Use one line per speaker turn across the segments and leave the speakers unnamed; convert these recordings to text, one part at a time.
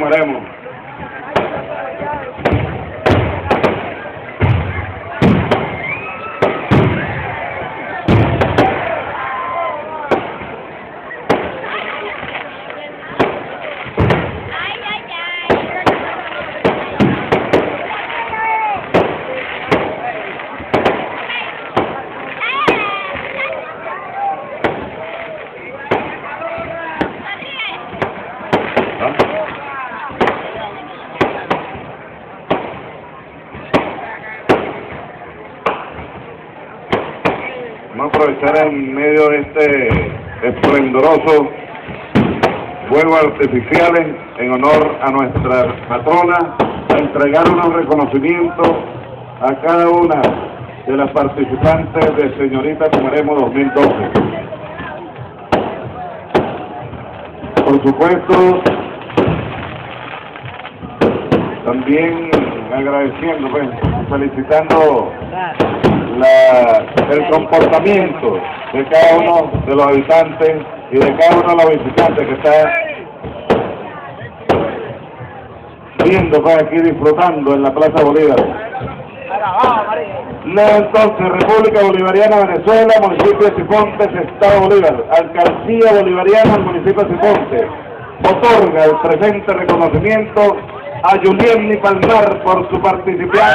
Tumeremo. Vamos a aprovechar en medio de este esplendoroso Fuegos Artificiales en honor a nuestra patrona, a entregar unos reconocimientos a cada una de las participantes de Señorita Tumeremo 2012. Por supuesto, también agradeciendo, pues, felicitando el comportamiento de cada uno de los habitantes y de cada uno de los visitantes que está viendo, pues, aquí disfrutando en la Plaza Bolívar. Entonces, República Bolivariana Venezuela, municipio de Sifontes, Estado Bolívar, Alcaldía Bolivariana del municipio de Sifontes, otorga el presente reconocimiento a Julienny Palmar por su participación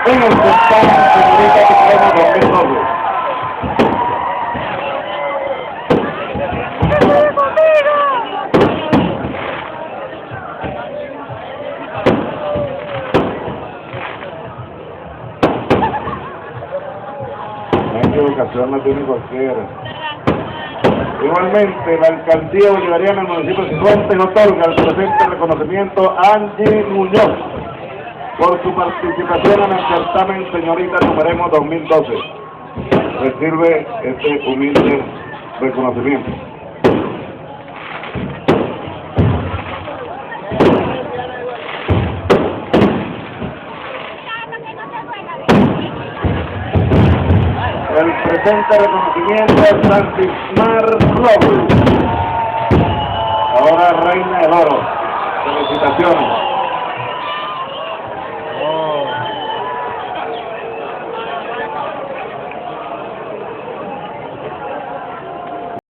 en el certamen Señorita Tumeremo 2012. Educación no tiene cualquiera. Igualmente, la Alcaldía Bolivariana del municipio de Sifontes otorga el presente reconocimiento a Angie Muñoz por su participación en el certamen Señorita Tumeremo 2012. Recibe este humilde reconocimiento. El presente reconocimiento es Francismar Robles, ahora reina del oro. Felicitaciones.